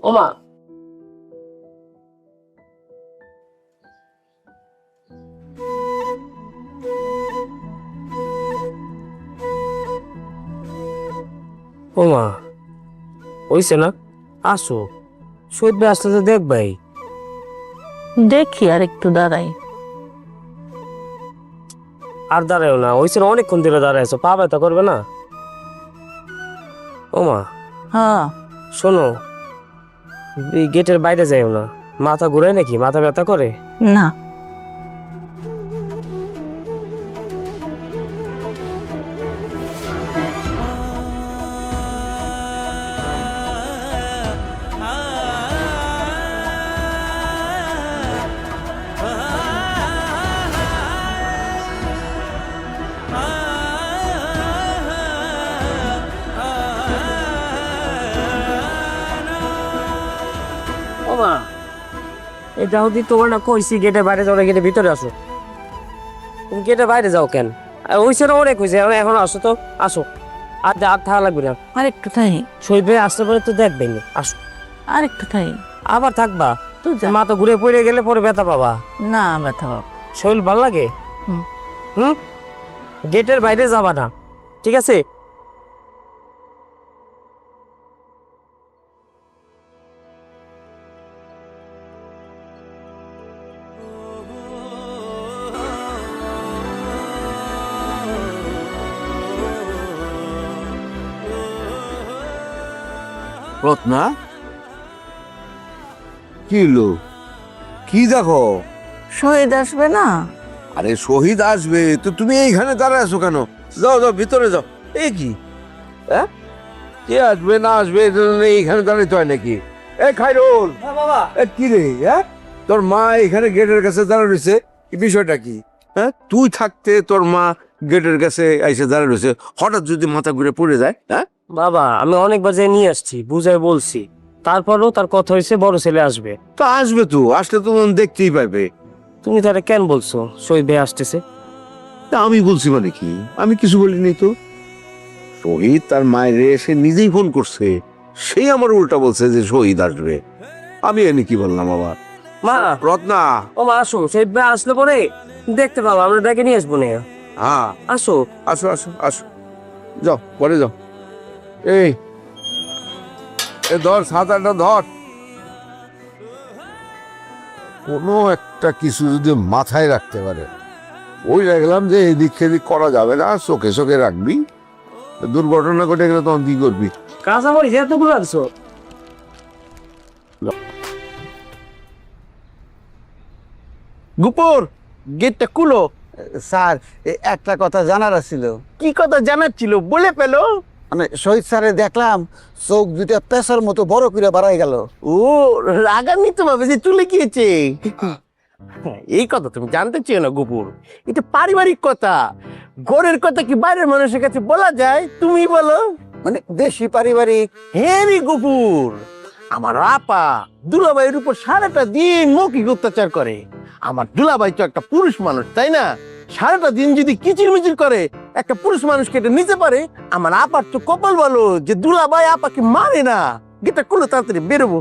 ওমা ওমা হইছে না আসো শহীদ ভাই আসলে তো দেখবাই দেখি আর একটু দাঁড়াই। আর দাঁড়াও না হইছে না অনেকক্ষণ ধরে দাঁড়াইছো পা ব্যথা করবে না ওমা হ্যাঁ শোনো এই গেটের বাইরে যাইও না মাথা ঘুরায় নাকি মাথা ব্যথা করে না ওমা এটা হতে তোমার না কইছি গেটের বাইরে যাও না গেটের ভিতরে আসো তুমি গেটের বাইরে যাও কেন হইছে না অনেক হয়েছে এখন আসো তো আসো আর আর থাকা লাগবে না আর একটু থাই, শহীদ ভাই আসতে পারে তো দেখবেন আসো আর একটু থাই। আবার থাকবা তুই যা। মা তো ঘুরে পড়ে গেলে পরে ব্যথা পাবা না ব্যথা পাবো। শরীর ভাল লাগে হুম। হুম গেটের বাইরে যাবা না ঠিক আছে রত্না কি লো কি দেখো? শহীদ আসবে না? আরে শহীদ আসবে তো তুমি এইখানে দাঁড়ায় আছো কেন? যাও যাও ভিতরে যাও। এই কি হ্যাঁ কে আসবে না আসবে এটা এইখানে দাঁড়াইতে হয় নাকি? এ খাইরুল বাবা এ কি রে হ্যাঁ তোর মা এখানে গেটের কাছে দাঁড়া রয়েছে এই বিষয়টা কি? হ্যাঁ তুই থাকতে তোর মা গেটের কাছে এসে দাঁড়া রয়েছে হঠাৎ যদি মাথা ঘুরে পড়ে যায় হ্যাঁ বাবা আমি অনেকবার যে নিয়ে আসছি বুঝাই বলছি তারপরও তার কথা হয়েছে বড় ছেলে আসবে তো আসবে তো আসলে তো দেখতেই পাবে। তুমি তাহলে কেন বলছো শহীদ ভাই আসতেছে তা আমি বলছি মানে কি আমি কিছু বলিনি তো। শহীদ তার মায়ের এসে নিজেই ফোন করছে সেই আমার উল্টা বলছে যে শহীদ আসবে। আমি এনে কি বললাম আবার? মা রত্না ও মা আসো শহীদ ভাই আসলে পরে দেখতে পাবো আমরা ডেকে নিয়ে আসবো না হ্যাঁ আসো আসো আসো আসো যাও পরে যাও। এই এ ধর ছাতাটা ধর। কোনো একটা কিছু যদি মাথায় রাখতে পারে ওই দেখলাম যে এদিক সেদিক করা যাবে না চোখে চোখে রাখবি। দুর্ঘটনা ঘটে গেলে তখন কি করবি? কাঁচা মরিচ এতগুলো আনছো গুপুর গেটটা খুলো। স্যার একটা কথা জানার ছিল। কি কথা জানার ছিল বলে পেলো? মানে শহীদ স্যারে দেখলাম চোখ দুটা পেশার মতো বড় করে বাড়াই গেল। ও রাগান্বিত ভাবে যে চলে গিয়েছে এই কথা তুমি জানতে চেও না গুপুর, এটা পারিবারিক কথা। ঘরের কথা কি বাইরের মানুষের কাছে বলা যায়? তুমি বলো। মানে দেশি পারিবারিক। হ্যাঁ রে গুপুর, আমার আপা দুলাভাইয়ের উপর সারাটা দিন মৌখিক অত্যাচার করে। আমার দুলাভাই তো একটা পুরুষ মানুষ তাই না? সারাটা দিন যদি কিচির মিচির করে একটা পুরুষ মানুষকে এটা নিতে পারে, আমার আপার তো কপাল বলো যে দুলাভাই আপাকে মারে না। গেটটা খুলে তাড়াতাড়ি বেরোবো।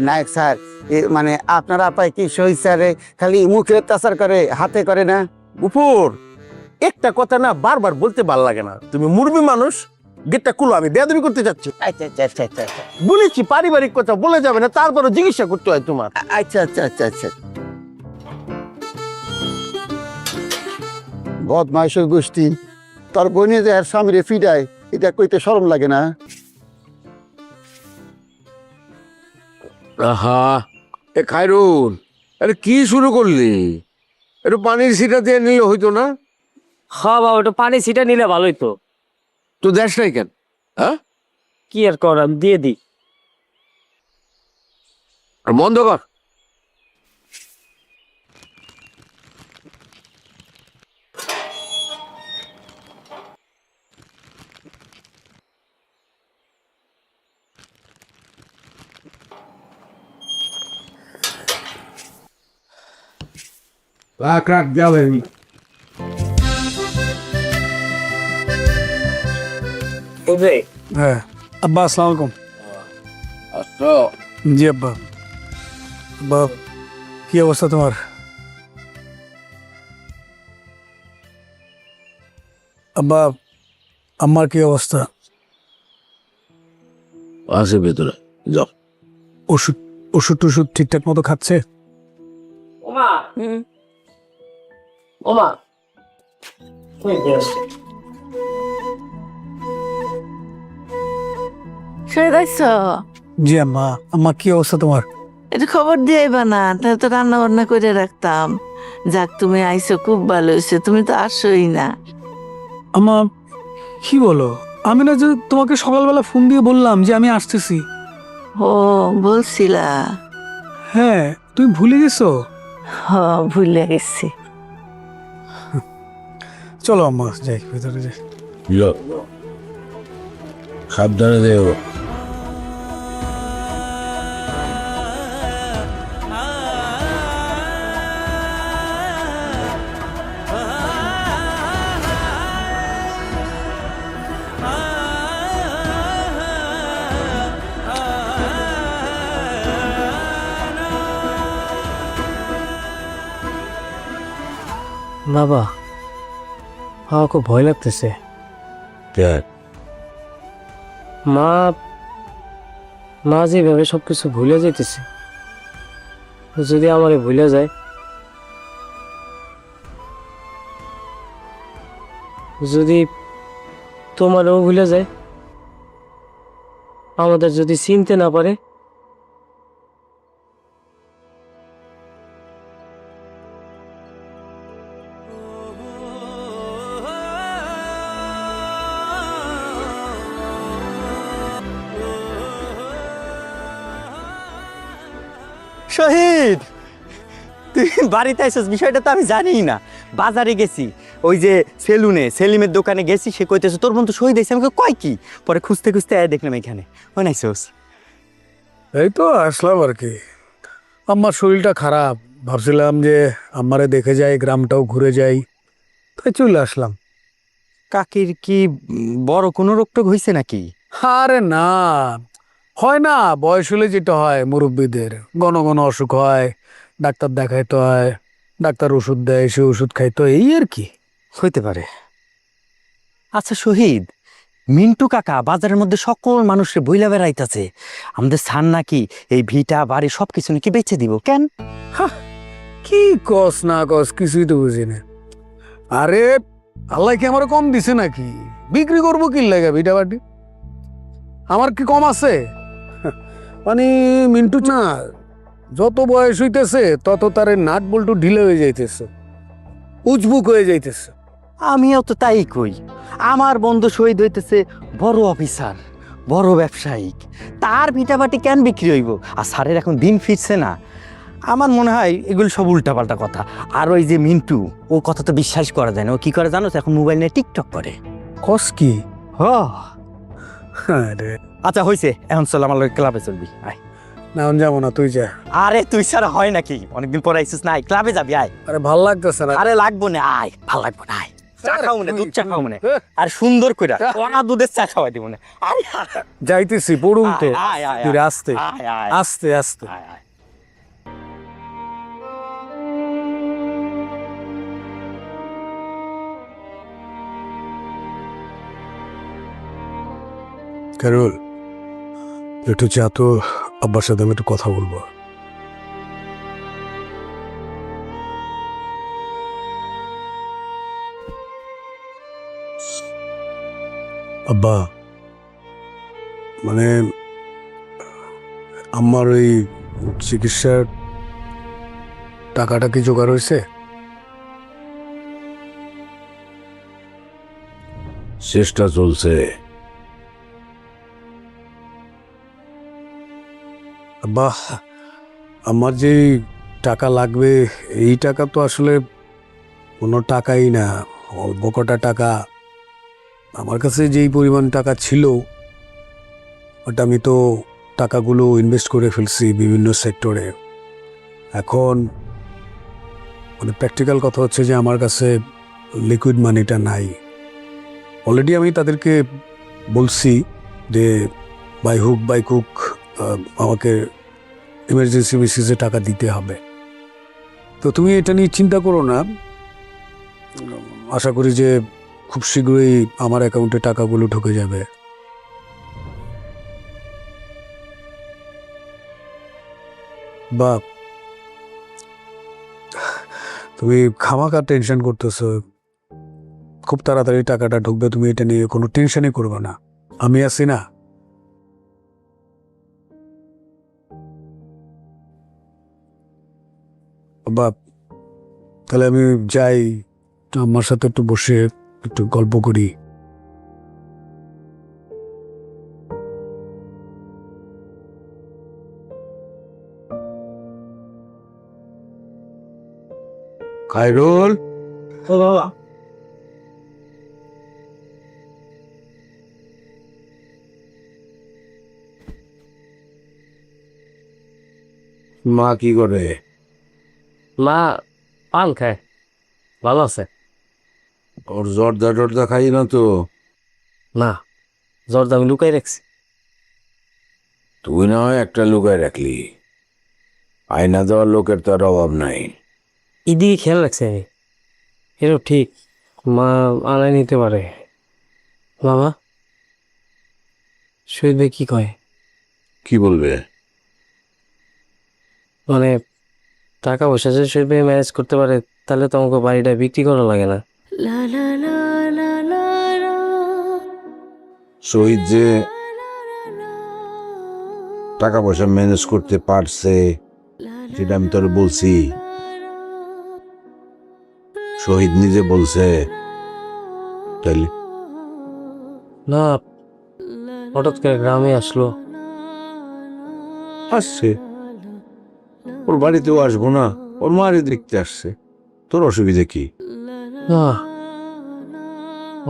নায়ক স্যার মানে আপনার আপায় কি শহীদ স্যারে খালি মুখে অত্যাচার করে হাতে করে না? উপর একটা কথা না বারবার বলতে ভাল লাগে না। তুমি মুরবি মানুষ, গেটটা খুলো, আমি বেয়াদবি করতে যাচ্ছি। আচ্ছা আচ্ছা আচ্ছা আচ্ছা আচ্ছা বলেছি পারিবারিক কথা বলে যাবে না, তারপরও চিকিৎসা করতে হয় তোমার। আচ্ছা আচ্ছা আচ্ছা আচ্ছা বদমাইশের গোষ্ঠী তোর বোনে যে আর স্বামীরে ফিডায় এটা কইতে শরম লাগে না? আহা এ খায়রুল আরে কি শুরু করলি? একটু পানির সিটা দিয়ে নিলে হইতো না? হ্যাঁ বাবা ওটা পানি ছিটা নিলে ভালোই তো তো দেশ নাই কেন? হ্যাঁ কি আর কর আমি দিয়ে দিই আর বন্ধ কর। রাখ যাবে বুঝলে হ্যাঁ আব্বা আসসালামু আলাইকুম। আসো জি আব্বা। আব্বা, কি অবস্থা তোমার? আব্বা, আমার কি অবস্থা? আছে ভেতরে, যাও। ওষুধ ওষুধ টষুধ ঠিকঠাক মতো খাচ্ছে? ওমা হুম ওমা ওই বসে শহীদ আইস? জি আম্মা। আম্মা, কি অবস্থা তোমার? একটু খবর দিয়ে আইবা না, তাহলে তো রান্না বান্না করে রাখতাম। যাক, তুমি আইসো, খুব ভালো হয়েছে। তুমি তো আসোই না। আম্মা, কি বলো? আমি না যে তোমাকে সকালবেলা ফোন দিয়ে বললাম যে আমি আসতেছি। ও, বলছিলা? হ্যাঁ, তুমি ভুলে গেছো? ভুলে গেছি। চলো আম্মা, যাই ভেতরে যাই। যাও, সাবধানে দেও। বাবা, আমার খুব ভয় লাগতেছে। দেখ, মা মা যেভাবে সবকিছু ভুলে যাইতেছে, যদি আমারে ভুলে যায়, যদি তোমারও ভুলে যায়, আমাদের যদি চিনতে না পারে, শহীদ, তুই বাড়িতে আইসস, বিষয়টা তো আমি জানিই না। বাজারে গেছি, ওই যে সেলিমের দোকানে গেছি, সে কইতেছে তোর বন্ধু শহীদ আইসে। আমাকে কয় কি? পরে খুঁজতে খুঁজতে দেখলাম এখানে। ওই নাইসস। এই তো আসলাম আর কি। আম্মার শরীরটা খারাপ, ভাবছিলাম যে আম্মারে দেখে যাই, গ্রামটাও ঘুরে যাই, তাই চলে আসলাম। কাকির কি বড় কোনো রোগ টোগ হয়েছে নাকি? আরে না, হয় না, বয়স হলে যেটা হয় মুরব্বীদের, ঘন ঘন অসুখ হয়, ডাক্তার দেখাইতে হয়, ডাক্তার ওষুধ দেয়, সে ওষুধ খাইতে হয়, এই আর কি। হইতে পারে। আচ্ছা শহীদ, মিন্টু কাকা বাজারের মধ্যে সকল মানুষের বইলা বেড়াইতেছে আমাদের সান নাকি এই ভিটা বাড়ি সবকিছু নাকি বেচে দিব। কেন? কি কস না কস কিছুই তো বুঝি না। আরে আল্লাহ কি আমার কম দিছে নাকি? বিক্রি করবো কি লাগে ভিটা বাটি? আমার কি কম আছে? মানে মিন্টু না, যত বয়স হইতেছে তত তার নাট বল্টু ঢিলে হয়ে যাইতেছে, উজবুক হয়ে যাইতেছে। আমিও তো তাই কই। আমার বন্ধু শহীদ হইতেছে বড় অফিসার, বড় ব্যবসায়িক, তার ভিটাবাটি কেন বিক্রি হইব? আর স্যারের এখন দিন ফিরছে না। আমার মনে হয় এগুলো সব উল্টাপাল্টা কথা। আর ওই যে মিন্টু, ও কথা তো বিশ্বাস করা যায় না। ও কি করে জানো? এখন মোবাইল নিয়ে টিকটক করে। কস কি? হ। আরে আচ্ছা হয়েছে, এখন চল আমার লগে ক্লাবে চলবি। আয়। না, আমি যাবো না, তুই যা। আরে তুই ছাড়া হয় নাকি? অনেকদিন পরে আইসিস না, ক্লাবে যাবি। আয়। আরে ভাল লাগতেছে না। আরে লাগবো না, আয়। ভাল লাগবো না, আয়। চা আরে খাও মনে, তুই- দুধ চা খাও মনে। আর সুন্দর করে ওনা দুধের চা খাওয়াই দিব মনে। আয় যাইতেছি, পড়ুন তো। আয় আয় তুই আস্তে আয় আয় আস্তে আস্তে। আয় আয়। ক্যারল, একটু চা তো, আব্বার সাথে আমি একটু কথা বলবো। আব্বা, মানে আমার ওই চিকিৎসার টাকাটা কি জোগাড় হয়েছে? চেষ্টা চলছে। আব্বা, আমার যে টাকা লাগবে, এই টাকা তো আসলে কোনো টাকাই না, অল্প কটা টাকা। আমার কাছে যেই পরিমাণ টাকা ছিল, ওটা আমি তো টাকাগুলো ইনভেস্ট করে ফেলছি বিভিন্ন সেক্টরে। এখন মানে প্র্যাকটিক্যাল কথা হচ্ছে যে আমার কাছে লিকুইড মানিটা নাই। অলরেডি আমি তাদেরকে বলছি যে বাই হুক বাই কুক আমাকে ইমার্জেন্সি বেসিসে টাকা দিতে হবে। তো তুমি এটা নিয়ে চিন্তা করো না, আশা করি যে খুব শীঘ্রই আমার অ্যাকাউন্টে টাকাগুলো ঢুকে যাবে। বা তুমি খামাখা টেনশন করতেছো, খুব তাড়াতাড়ি টাকাটা ঢুকবে, তুমি এটা নিয়ে কোনো টেনশনই করবে না, আমি আছি না। বা তাহলে আমি যাই, আমার সাথে একটু বসে একটু গল্প করি। খায়রুল, ও বাবা, মা কি করে? মা পান খায়, ভালো আছে। ওর জর্দা টর্দা খাই না তো? না, জর্দা আমি লুকাই রাখছি। তুই না হয় একটা লুকায় রাখলি, আয়না দেওয়ার লোকের তো আর অভাব নাই। এদিকে খেয়াল রাখছি আমি, এটাও ঠিক, মা আনাই নিতে পারে। বাবা, শহীদ ভাই কি কয়? কি বলবে? মানে টাকা পয়সা যদি শহীদ ভাই ম্যানেজ করতে পারে, তাহলে তো আমাকে বাড়িটা বিক্রি করা লাগে না। শহীদ যে টাকা পয়সা ম্যানেজ করতে পারছে, যেটা আমি তোর বলছি, শহীদ নিজে বলছে, তাইলে না, হঠাৎ করে গ্রামে আসলো। আসছে, ওর বাড়িতেও আসবো না, ওর মারে দেখতে আসছে, তোর অসুবিধা কি? না,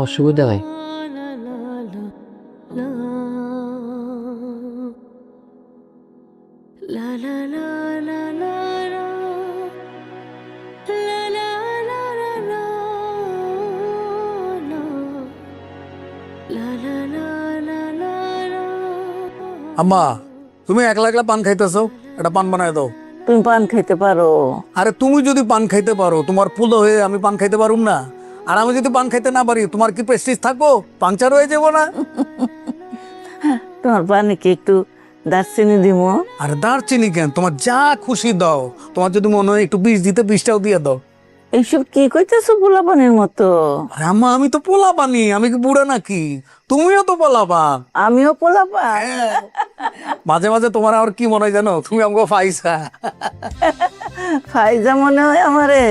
অসুবিধা নাই। আম্মা তুমি একলা একলা পান খাইতেছো, একটা পান বানায় দাও। তুমি পান খাইতে পারো? আরে তুমি যদি পান খাইতে পারো, তোমার পুলো হয়ে আমি পান খাইতে পারুম না? আর আমি যদি পান খাইতে না পারি, তোমার কি প্রেস্টিজ থাকবো? পাংচার হয়ে যাবো না? তোমার পানি কি একটু দারচিনি দিমো? আর দারচিনি কেন, তোমার যা খুশি দাও। তোমার যদি মনে হয় একটু বিষ দিতে, বিষটাও দিয়ে দাও। এইসব কি কইতেছো পোলা পানির মতো? আরে আম্মা, আমি তো পোলা পানি, আমি কি বুড়া নাকি? তুমিও তো পোলা পান। আমিও পোলা পান। মাঝে মাঝে তোমার আর কি মনে হয় জানো, তুমি আমাকে ফাইসা। ফাইজা মনে হয় আমারে।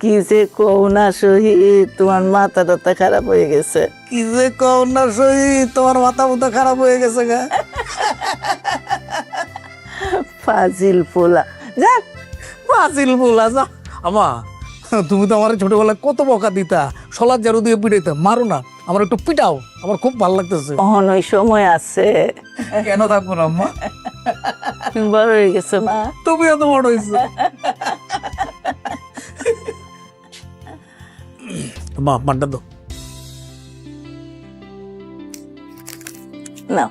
কি যে কও না শহীদ, তোমার মাথা টাথা খারাপ হয়ে গেছে। কি যে কও না শহীদ, তোমার মাথা মুথা খারাপ হয়ে গেছে গা। ফাজিল পোলা। যাক, ফাজিল বলা যা। আমা, তুমি তো আমার ছোটবেলায় কত বকা দিতা, সলার জারু দিয়ে পিটাইতে, মারো না, আমার একটু পিটাও, আমার খুব ভালো লাগতেছে। অহন ওই সময় আছে। কেন থাকবো না আম্মা, তুমি বড় হয়ে গেছো না? তুমিও তো বড় হয়েছো। মা মানটা দাও। না,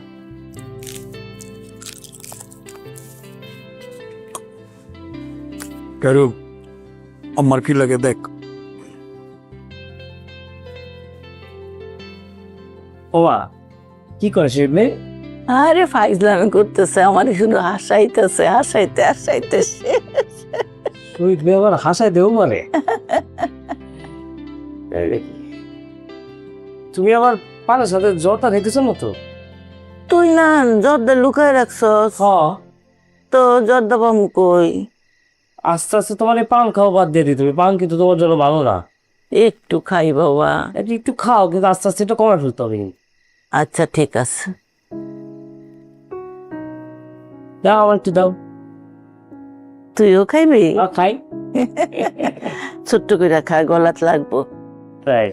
কারু আমার কি লাগে দেখ। ওবা, কি করে শহীদ ভাই? আরে ফাইজলামি করতেছে, আমার শুধু হাসাইতেছে, হাসাইতে হাসাইতে শহীদ ভাই আবার হাসাই দেও পারে? তুমি আবার পানের সাথে জ্বরটা খাইতেছো না তো? তুই না জর্দা লুকায় রাখছস, হ, তো জর্দা পামু কই? আস্তে আস্তে তোমার এই পান খাওয়া বাদ দিয়ে দিতে হবে, পান কিন্তু তোমার জন্য ভালো না। একটু খাই বাবা। এটা একটু খাও, কিন্তু আস্তে আস্তে এটা কমে ফেলতে হবে কিন্তু। আচ্ছা ঠিক আছে। দাও, আমার একটু দাও। তুইও খাইবি? খাই। ছোট্ট করে খা, গলাত লাগবো। তাই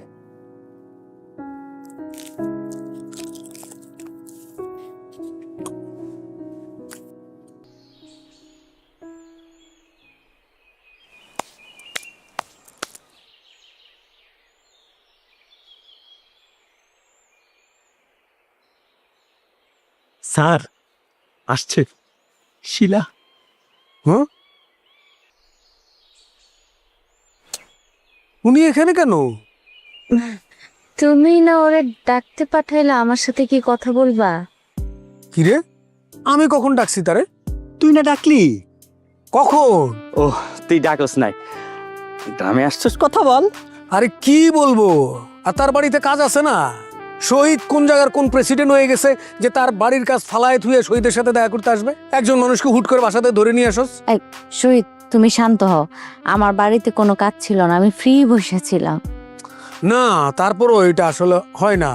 স্যার আসছে। শিলা। হ্যাঁ, উনি এখানে কেন? তুমি না ওরে ডাকতে পাঠাইলে আমার সাথে কি কথা বলবা? কিরে, আমি কখন ডাকছি তারে? তুই না ডাকলি? কখন? ও, তুই ডাকস নাই, গ্রামে আসছিস, কথা বল। আরে কি বলবো, আর তার বাড়িতে কাজ আছে না? শহীদ কোন জায়গার কোন প্রেসিডেন্ট হয়ে গেছে যে তার বাড়ির কাজ ফালায় থুয়ে শহীদের সাথে দেখা করতে আসবে? একজন মানুষকে হুট করে বাসাতে ধরে নিয়ে আসস? শহীদ, তুমি শান্ত হও। আমার বাড়িতে কোনো কাজ ছিল না, আমি ফ্রি বসেছিলাম। না, তারপরও এটা আসলে হয় না।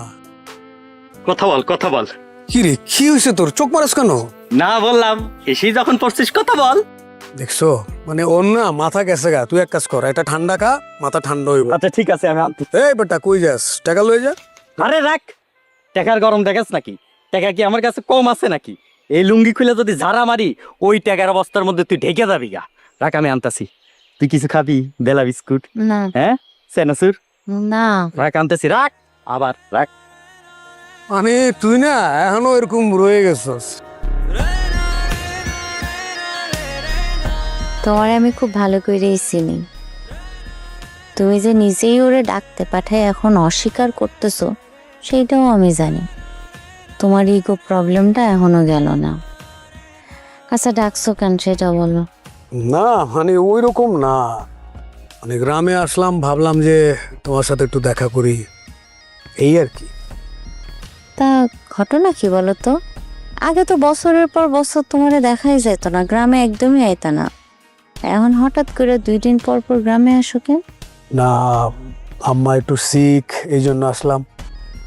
কথা বল, কথা বল। কি রে, কি হয়েছে তোর? চোখ মারস কেন? না বললাম, এসেই যখন পড়ছিস কথা বল। দেখছো, মানে ওর না মাথা গেছে গা। তুই এক কাজ কর, একটা ঠান্ডা খা, মাথা ঠান্ডা হইব। আচ্ছা ঠিক আছে, আমি আনতে। এই বেটা, কই যাস? টাকা লয়ে যা। আরে রাখ, টাকার গরম দেখাস নাকি? টাকা কি আমার কাছে কম আছে নাকি? এই লুঙ্গি খুলে যদি ঝাড়া মারি, ওই টাকার অবস্থার মধ্যে তুই ঢেকে যাবি গা। রাখ, আমি আনতাছি। তুই কিছু খাবি? বেলা বিস্কুট? না হ্যাঁ, সেনাসুর? না, রাখ, আনতেছি, রাখ, আবার রাখ। মানে তুই না এখনো এরকম রয়ে গেছস। তোমার আমি খুব ভালো করেই চিনি। তুমি যে নিজেই ওরে ডাকতে পাঠায় এখন অস্বীকার করতেছো, সেইটাও আমি জানি। তোমার ইগো প্রবলেমটা এখনো গেল না। আচ্ছা, ডাকছো কেন সেটা বলো। না মানে ওই রকম না, মানে গ্রামে আসলাম, ভাবলাম যে তোমার সাথে একটু দেখা করি, এই আর কি। তা ঘটনা কি বলো তো? আগে তো বছরের পর বছর তোমারে দেখাই যেত না, গ্রামে একদমই আইতা না। এখন হঠাৎ করে 2 দিন পর পর গ্রামে আসো কেন? না, আম্মা একটু সিক, এই জন্য আসলাম।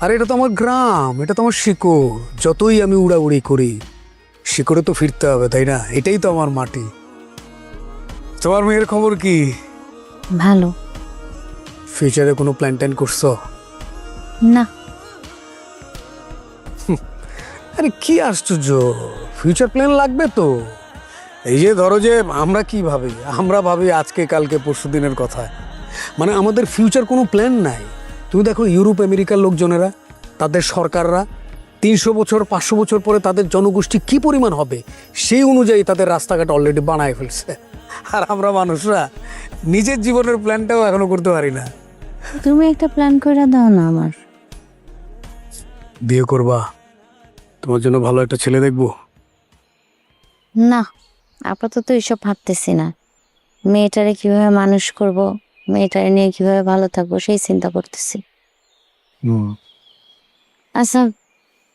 আর এটা তো আমার গ্রাম, এটা তো আমার শিকড়। যতই আমি উড়াউড়ি করি, শিকড়ে তো ফিরতে হবে, তাই না? এটাই তো আমার মাটি। তোমার মেয়ের খবর কি? ভালো। ফিউচারে কোনো প্ল্যান ট্যান করছো? না। আরে কি আশ্চর্য, ফিউচার প্ল্যান লাগবে তো। এই যে ধরো যে আমরা কি ভাবি, আমরা ভাবি আজকে কালকে পরশু দিনের কথা, মানে আমাদের ফিউচার কোনো প্ল্যান নাই। তুমি দেখো ইউরোপ আমেরিকার লোকজনেরা, তাদের সরকাররা 300 বছর 500 বছর পরে তাদের জনগোষ্ঠী কি পরিমাণ হবে সেই অনুযায়ী তাদের রাস্তাঘাট অলরেডি বানায় ফেলছে। আর আমরা মানুষরা নিজের জীবনের প্ল্যানটাও এখনো করতে পারি না। তুমি একটা প্ল্যান করে দাও না আমার। বিয়ে করবা? তোমার জন্য ভালো একটা ছেলে দেখবো। না, আপাতত এইসব ভাবতেছি না। মেয়েটারে কিভাবে মানুষ করব, মেয়েটারে নিয়ে কিভাবে ভালো থাকবো সেই চিন্তা করতেছি। আচ্ছা,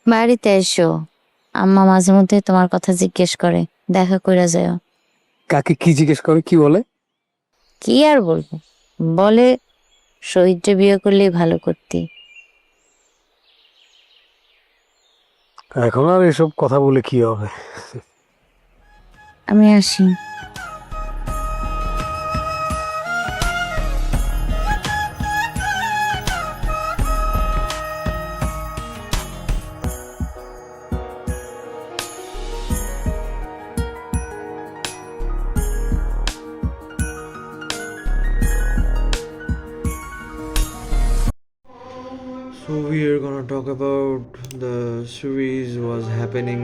বাড়িতে এসো। আম্মা মাঝে মধ্যে তোমার কথা জিজ্ঞেস করে, দেখা কইরা যাও। কাকে কি জিজ্ঞেস করে, কি বলে? কি আর বলবো, বলে শহীদরে বিয়ে করলেই ভালো করতি। এখন আর এসব কথা বলে কি হবে? আমি আসি। So we are gonna talk about the series was happening.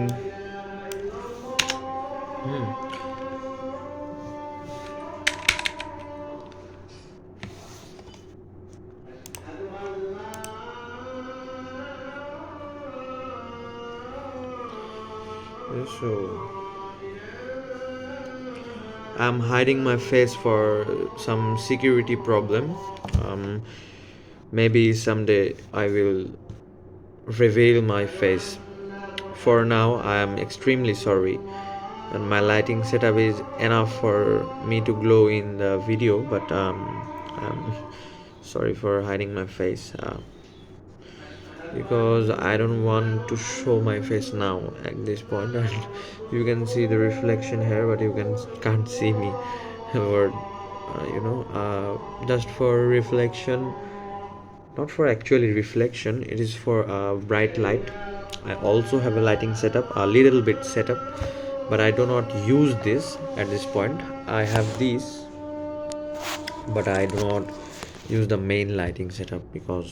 So I'm hiding my face for some security problem. Maybe someday I will reveal my face. For now, I am extremely sorry, and my lighting setup is enough for me to glow in the video, but I'm sorry for hiding my face because I don't want to show my face now at this point. And you can see the reflection here, but you can't see me, or just for reflection. Not for actually reflection, it is for bright light. I also have a lighting setup, a little bit setup, but I do not use this at this point. I have these, but I do not use the main lighting setup because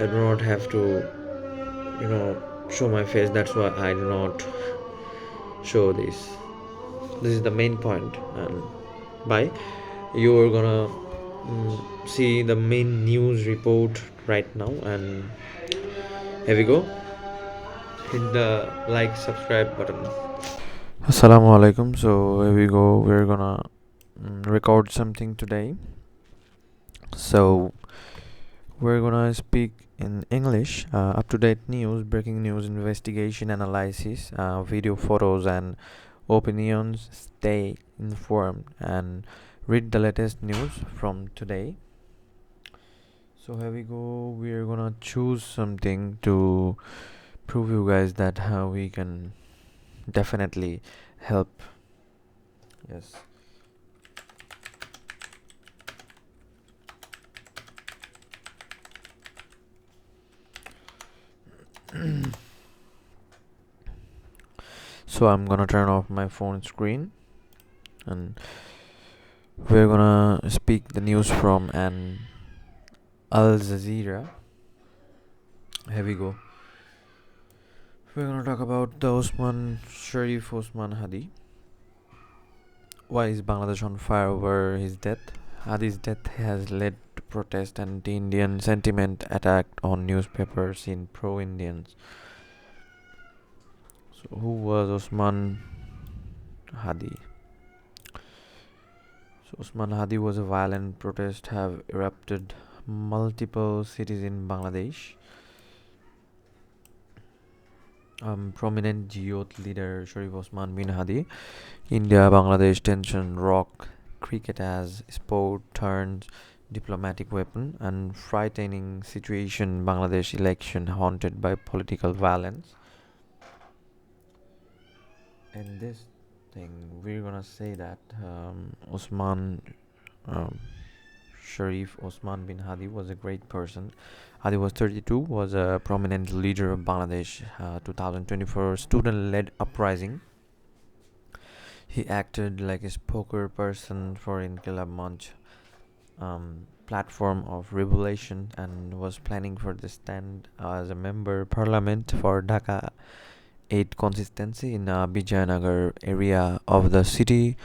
I do not have to show my face. That's why I do not show this. This is the main point, and by you are gonna see the main news report right now. And here we go. Hit the like, subscribe button. Assalamu alaikum. So here we go. We're gonna record something today. So we're gonna speak in English. Up-to-date news, breaking news, investigation, analysis, video, photos, and opinions. Stay informed and read the latest news from today. So here we go. We're gonna choose something to prove you guys that how we can definitely help. Yes. So I'm gonna turn off my phone screen, and we're gonna speak the news from an Al Jazeera. Here we go. We're gonna talk about the Sharif Osman Hadi. Why is Bangladesh on fire over his death? Hadi's death has led to protest and anti-Indian sentiment attacked on newspapers in pro-Indians. So who was Osman Hadi? So Osman Hadi was a violent protest have erupted multiple cities in Bangladesh. Prominent youth leader Sharif Osman bin Hadi. India Bangladesh tension rock cricket as sport turns diplomatic weapon, and frightening situation Bangladesh election haunted by political violence. In this thing we're gonna say that Sharif Osman bin Hadi was a great person. Hadi was 32, was a prominent leader of Bangladesh 2024 student-led uprising. He acted like a spokesperson for Inqilab Manch platform of revolution, and was planning for the stand as a member parliament for Dhaka 8 consistency in Vijayanagar area of the city.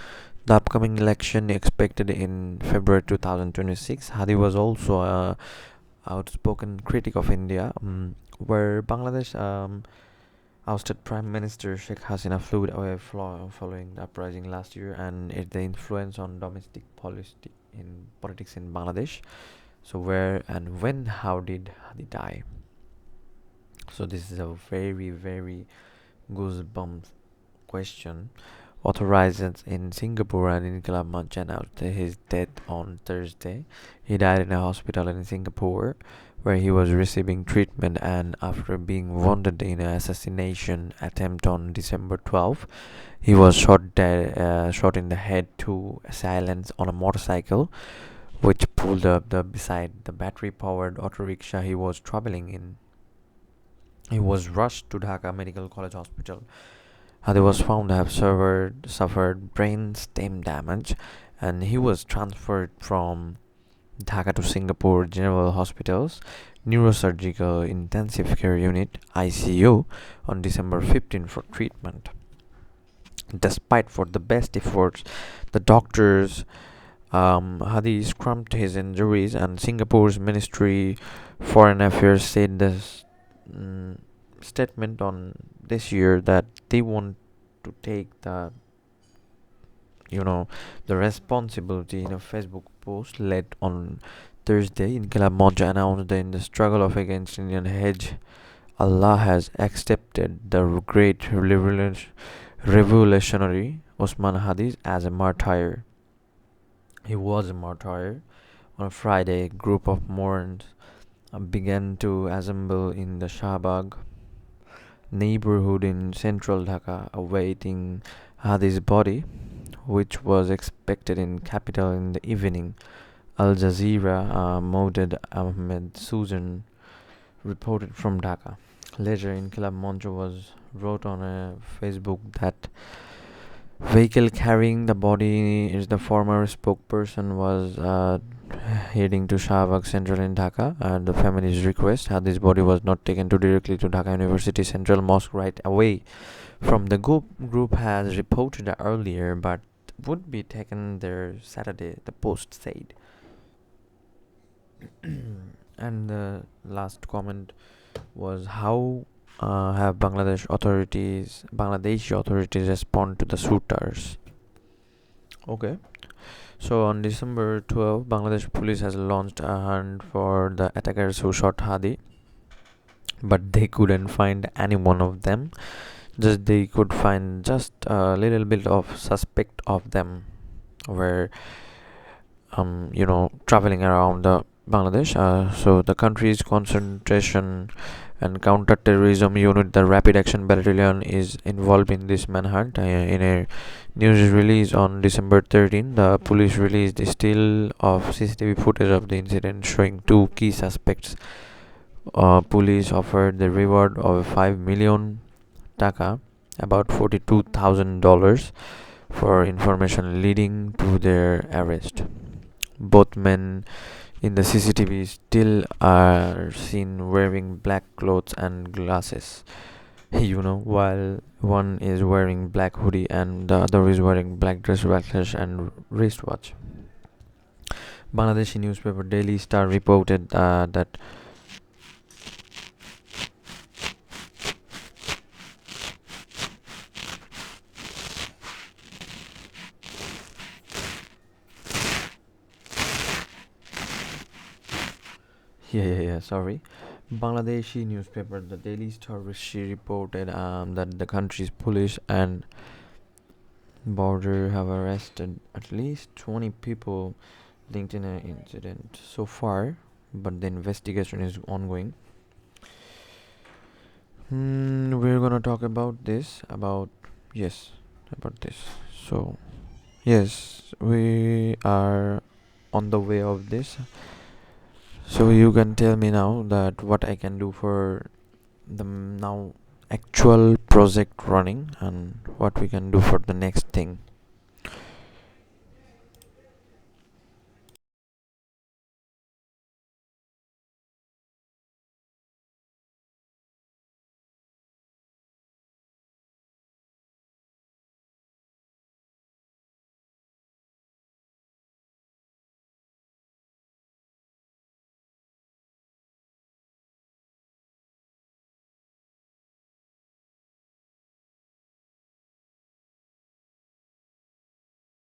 The upcoming election expected in February 2026. Hadi was also a outspoken critic of India, where Bangladesh ousted Prime Minister Sheikh Hasina flew away following the uprising last year, and the influence on domestic politics in Bangladesh. So where and when, how did Hadi die? So this is a very, very goosebumps question. Authorities in Singapore and Inqilab Manch announced his death on Thursday. He died in a hospital in Singapore where he was receiving treatment, and after being wounded in an assassination attempt on December 12, he was shot in the head to silence on a motorcycle which pulled up beside the battery-powered auto rickshaw he was traveling in. He was rushed to Dhaka Medical College Hospital. Hadi was found to have suffered brain stem damage, and he was transferred from Dhaka to Singapore General Hospital's Neurosurgical Intensive Care Unit (ICU) on December 15 for treatment. Despite for the best efforts, the doctors Hadi scrumped his injuries, and Singapore's Ministry Foreign Affairs said this statement on this year that they want to take the responsibility. In a Facebook post led on Thursday, Inqilab Manch announced that in the struggle against Indian Hajj, Allah has accepted the great revolutionary Osman Hadi as a martyr. He was a martyr. On Friday, a group of mourners began to assemble in the Shahbag neighborhood in central Dhaka, awaiting Hadi's body, which was expected in capital in the evening. Al Jazeera Maudud Ahmed Susan reported from Dhaka. Later, Inqilab Manch wrote on a Facebook that vehicle carrying the body is the former spokesperson was heading to Shahbag Central in Dhaka. At the family's request, Hadi's body was not taken directly to Dhaka University Central Mosque right away from the group has reported earlier, but would be taken there Saturday, the Post said. And the last comment was how have Bangladeshi authorities respond to the shooters? Okay. So on December 12, Bangladesh police has launched a hunt for the attackers who shot Hadi, but they couldn't find any one of them. Just they could find just a little bit of suspect of them were traveling around the Bangladesh. So the country's concentration and counter-terrorism unit, the Rapid Action Battalion, is involved in this manhunt. In a news release on December 13, the police released a still of CCTV footage of the incident showing two key suspects. Police offered the reward of 5 million taka, about $42,000, for information leading to their arrest. Both men in the CCTV still are seen wearing black clothes and glasses, while one is wearing black hoodie and the other is wearing black dress, and wristwatch. Bangladeshi newspaper Daily Star reported that sorry. Bangladeshi newspaper, the Daily Star, she reported that the country's police and border have arrested at least 20 people linked in an incident so far, but the investigation is ongoing. We're gonna talk about this. So, yes, we are on the way of this. So you can tell me now that what I can do for the now actual project running and what we can do for the next thing.